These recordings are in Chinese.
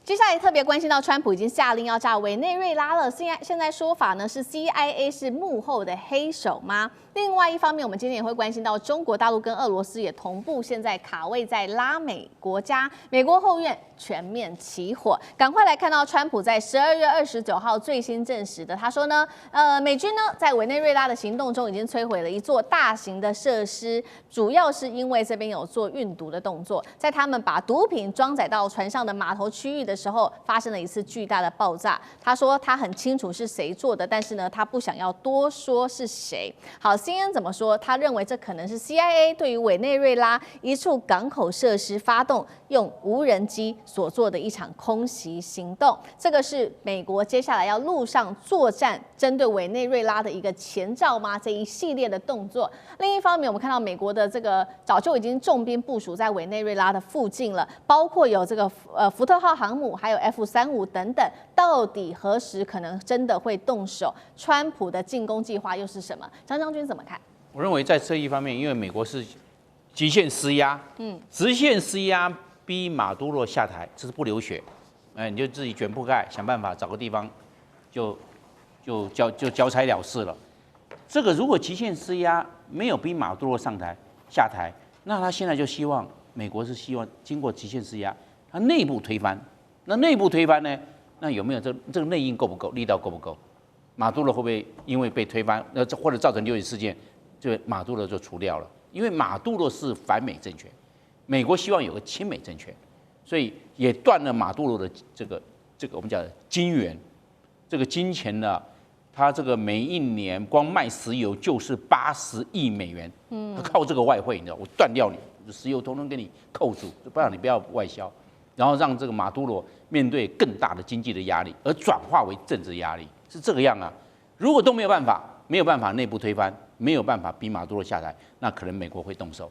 接下来特别关心到，川普已经下令要炸委内瑞拉了。现在说法呢是 CIA 是幕后的黑手吗？另外一方面，我们今天也会关心到中国大陆跟俄罗斯也同步现在卡位在拉美国家，美国后院全面起火。赶快来看到川普在12月29号最新证实的，他说呢，美军呢在委内瑞拉的行动中已经摧毁了一座大型的设施，主要是因为这边有做运毒的动作，在他们把毒品装载到船上的码头区域的时候，发生了一次巨大的爆炸。他说他很清楚是谁做的，但是呢，他不想要多说是谁。好 ，CNN 怎么说？他认为这可能是 CIA 对于委内瑞拉一处港口设施发动用无人机所做的一场空袭行动。这个是美国接下来要陆上作战针对委内瑞拉的一个前兆吗？这一系列的动作。另一方面，我们看到美国的这个早就已经重兵部署在委内瑞拉的附近了，包括有这个福特号航母，还有 F-35等等。到底何时可能真的会动手？川普的进攻计划又是什么？张将军怎么看？我认为在这一方面，因为美国是极限施压，直线施压逼马杜罗下台，这是不流血，你就自己卷铺盖，想办法找个地方就交差了事了。这个如果极限施压没有逼马杜罗下台，那他现在就希望美国是希望经过极限施压，他内部推翻。那内部推翻呢？那有没有这个内应够不够，力道够不够？马杜罗会不会因为被推翻，或者造成6.1事件？就马杜罗就除掉了，因为马杜罗是反美政权，美国希望有个亲美政权，所以也断了马杜罗的这个我们讲的金源，这个金钱呢，他这个每一年光卖石油就是80亿美元，他靠这个外汇，你知道，我断掉你石油，统统给你扣住，不让你不要外销，然后让这个马杜罗面对更大的经济的压力，而转化为政治压力，是这个样啊。如果都没有办法内部推翻。没有办法逼马杜罗下台，那可能美国会动手。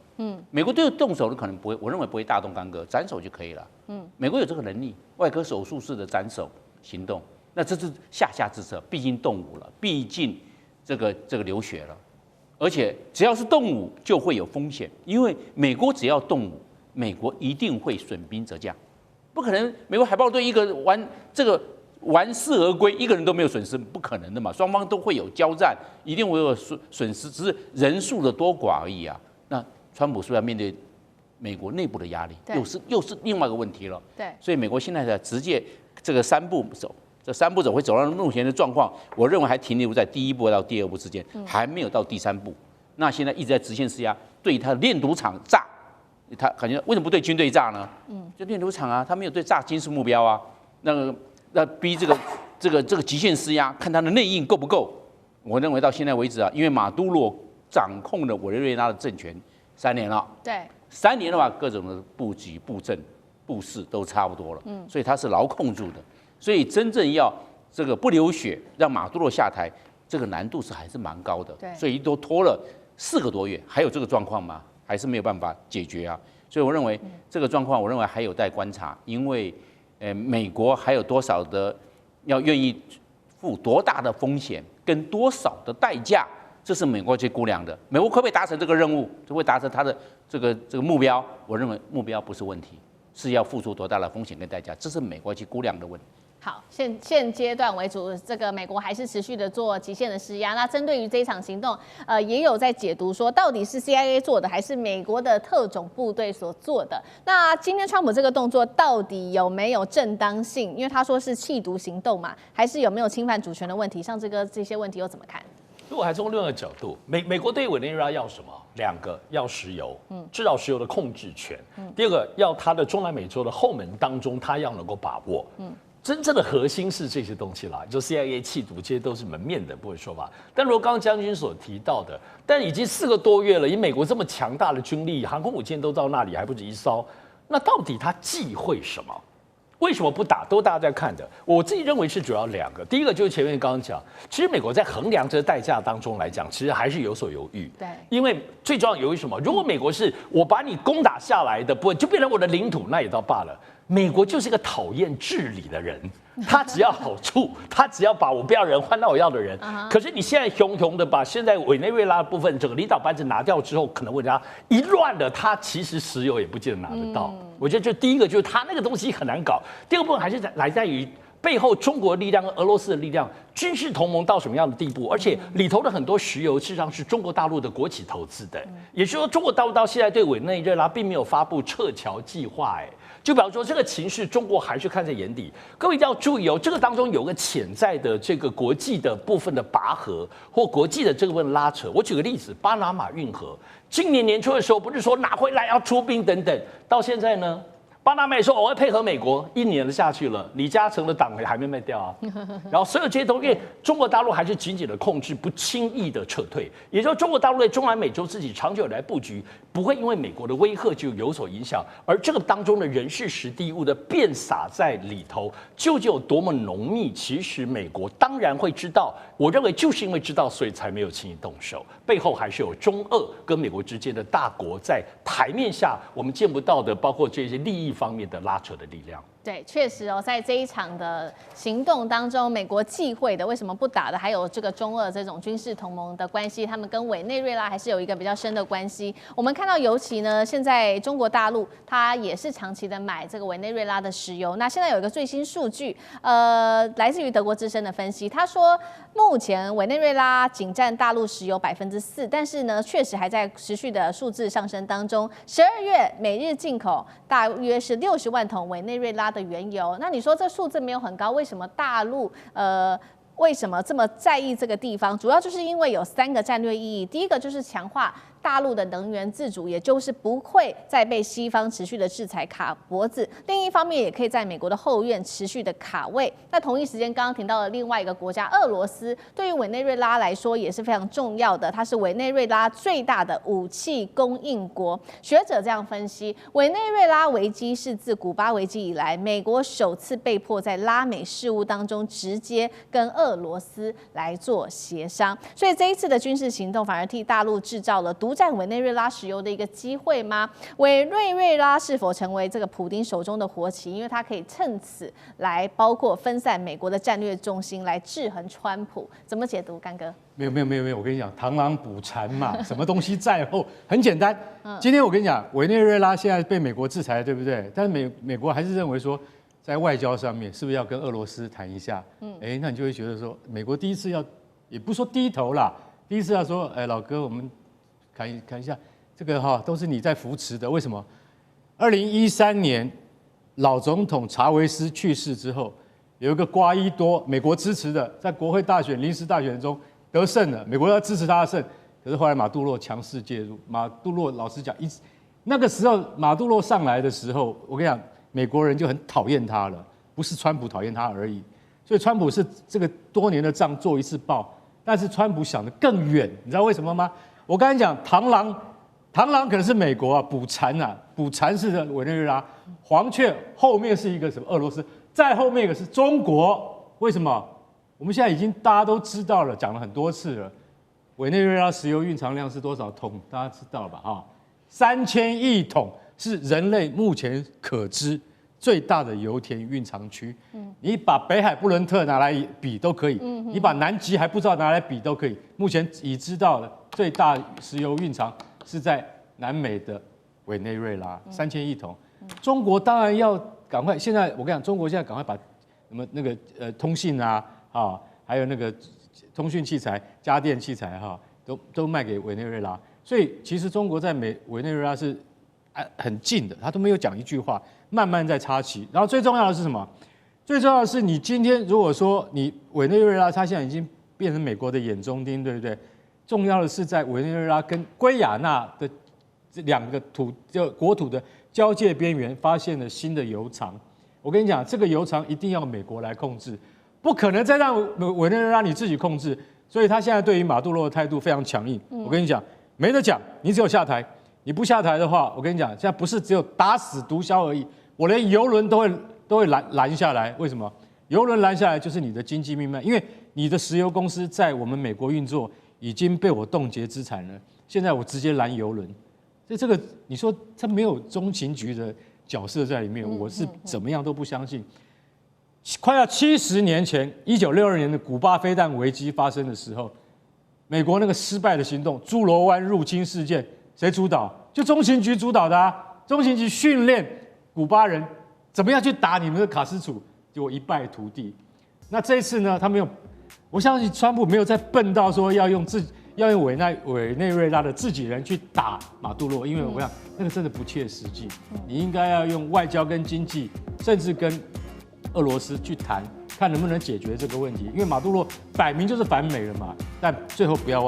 美国对动手的可能不会，我认为不会大动干戈，斩首就可以了。美国有这个能力，外科手术式的斩首行动，那这是下之策，毕竟动武了，毕竟这个流血了，而且只要是动武就会有风险，因为美国只要动武，美国一定会损兵折将，不可能美国海豹队一个完事而归，一个人都没有损失，不可能的嘛。双方都会有交战，一定会有损失，只是人数的多寡而已啊。那川普是不是要面对美国内部的压力？又是另外一个问题了。对，所以美国现在的直接这个3步走，这3步走会走到目前的状况，我认为还停留在第1步到第2步之间，还没有到第3步。那现在一直在直线施压，对他的炼毒厂炸，他感觉为什么不对军队炸呢？就炼毒厂啊，他没有对炸军事目标啊，那逼这个极限施压，看他的内应够不够。我认为到现在为止啊，因为马杜罗掌控了委内瑞拉的政权3年了，对，3年的话，各种的布局、布阵、布势都差不多了，所以他是牢控住的。所以真正要这个不流血，让马杜罗下台，这个难度还是蛮高的。对，所以都拖了4个多月，还有这个状况吗？还是没有办法解决啊？所以我认为这个状况，我认为还有待观察，因为。美国还有多少的要愿意付多大的风险跟多少的代价，这是美国去估量的。美国可不可以达成这个任务，就会达成他的这个目标？我认为目标不是问题，是要付出多大的风险跟代价，这是美国去估量的问题。好，现阶段为主，这个美国还是持续的做极限的施压。那针对于这一场行动，也有在解读说，到底是 CIA 做的，还是美国的特种部队所做的？那今天川普这个动作到底有没有正当性？因为他说是弃毒行动嘛，还是有没有侵犯主权的问题？像这些问题又怎么看？如果还从另外一个角度，美国对委内瑞拉要什么？2个，要石油，制造石油的控制权；第2个，要它的中南美洲的后门当中，它要能够把握。真正的核心是这些东西啦，就 CIA 弃毒，这些都是门面的，不会说法。但如果刚刚将军所提到的，但已经4个多月了，以美国这么强大的军力，航空母舰都到那里，还不止1艘，那到底他忌讳什么？为什么不打？都大家在看的。我自己认为是主要2个。第一个就是前面刚刚讲，其实美国在衡量这个代价当中来讲，其实还是有所犹豫。对，因为最重要犹豫什么？如果美国是我把你攻打下来的，不就变成我的领土，那也倒罢了。美国就是个讨厌治理的人，他只要好处，他只要把我不要人换到我要的人。可是你现在熊熊的把现在委内瑞拉的部分整个领导班子拿掉之后，可能会让他一乱了，他其实石油也不见得拿得到。我觉得就第一个就是他那个东西很难搞，第二个部分还是来在于背后中国的力量跟俄罗斯的力量，军事同盟到什么样的地步？而且里头的很多石油事实上是中国大陆的国企投资的，也就是说中国大陆到现在对委内瑞拉并没有发布撤侨计划，就比方说这个情势，中国还是看在眼底。各位一定要注意哦，这个当中有个潜在的这个国际的部分的拔河或国际的这个部分拉扯。我举个例子，巴拿马运河，今年年初的时候不是说拿回来要出兵等等，到现在呢？巴拿马也说我会配合美国，1年了下去了，李嘉诚的党还没卖掉啊。然后所有这些东西，中国大陆还是紧紧的控制，不轻易的撤退。也就是说，中国大陆在中南美洲自己长久以来布局，不会因为美国的威吓就有所影响。而这个当中的人事实地物的变撒在里头，究竟有多么浓密？其实美国当然会知道。我认为就是因为知道，所以才没有轻易动手。背后还是有中俄跟美国之间的大国在台面下我们见不到的，包括这些利益方面的拉扯的力量。对，确实哦，在这一场的行动当中，美国忌讳的为什么不打的，还有这个中俄这种军事同盟的关系，他们跟委内瑞拉还是有一个比较深的关系。我们看到，尤其呢，现在中国大陆它也是长期的买这个委内瑞拉的石油。那现在有一个最新数据，来自于德国之声的分析，他说目前委内瑞拉仅占大陆石油4%，但是呢，确实还在持续的数字上升当中。12月每日进口大约是60万桶委内瑞拉的原油。那你说这数字没有很高，为什么大陆为什么这么在意这个地方？主要就是因为有3个战略意义。第一个就是强化大陆的能源自主，也就是不会再被西方持续的制裁卡脖子。另一方面，也可以在美国的后院持续的卡位。那同一时间，刚刚提到的另外一个国家俄罗斯，对于委内瑞拉来说也是非常重要的，它是委内瑞拉最大的武器供应国。学者这样分析，委内瑞拉危机是自古巴危机以来，美国首次被迫在拉美事务当中直接跟俄罗斯来做协商，所以这一次的军事行动反而替大陆制造了独占委内瑞拉石油的一个机会吗？委内瑞拉是否成为这个普丁手中的活棋？因为它可以趁此来包括分散美国的战略重心，来制衡川普。怎么解读，干哥？没有，我跟你讲，螳螂捕蝉嘛，什么东西在后？很简单。今天我跟你讲，委内瑞拉现在被美国制裁，对不对？但是美国还是认为说，在外交上面是不是要跟俄罗斯谈一下？那你就会觉得说，美国第一次要，也不说低头啦，第一次要说，老哥，我们看一下这个都是你在扶持的，为什么？2013年老总统查韦斯去世之后，有一个瓜伊多，美国支持的，在国会大选临时大选中得胜了，美国要支持他的胜，可是后来马杜罗强势介入。马杜罗老实讲，那个时候马杜罗上来的时候，我跟你讲，美国人就很讨厌他了，不是川普讨厌他而已。所以川普是这个多年的仗做一次报，但是川普想得更远，你知道为什么吗？我刚才讲螳螂可能是美国捕蝉捕蝉是委内瑞拉，黄雀后面是一个什么俄罗斯，再后面一个是中国。为什么？我们现在已经大家都知道了，讲了很多次了。委内瑞拉石油蕴藏量是多少桶？大家知道吧？3000亿桶是人类目前可知最大的油田蕴藏区。你把北海布伦特拿来比都可以，你把南极还不知道拿来比都可以。目前已知道的最大石油蕴藏是在南美的委内瑞拉，3000亿桶。中国当然要赶快，现在我跟你讲，中国现在赶快把那个通信还有那个通讯器材、家电器材都卖给委内瑞拉。所以其实中国在委内瑞拉是很近的，他都没有讲一句话，慢慢在插旗。然后最重要的是什么？最重要的是你今天如果说你委内瑞拉，它现在已经变成美国的眼中钉，对不对？重要的是在委内瑞拉跟圭亚那的这2个国土的交界边缘发现了新的油藏。我跟你讲，这个油藏一定要美国来控制，不可能再让委内瑞拉你自己控制。所以他现在对于马杜罗的态度非常强硬。我跟你讲，没得讲，你只有下台。你不下台的话，我跟你讲，现在不是只有打死毒枭而已，我连油轮都会拦下来。为什么？油轮拦下来就是你的经济命脉，因为你的石油公司在我们美国运作已经被我冻结资产了，现在我直接拦油轮。所以这个你说他没有中情局的角色在里面，我是怎么样都不相信。快要70年前，1962年的古巴飞弹危机发生的时候，美国那个失败的行动——朱罗湾入侵事件，谁主导？就中情局主导的啊！中情局训练古巴人怎么样去打你们的卡斯楚，结果一败涂地。那这一次呢，他没有，我相信川普没有再笨到说要用委内瑞拉的自己人去打马杜罗，因为我想那个真的不切实际。你应该要用外交跟经济，甚至跟俄罗斯去谈，看能不能解决这个问题。因为马杜罗摆明就是反美了嘛，但最后不要忘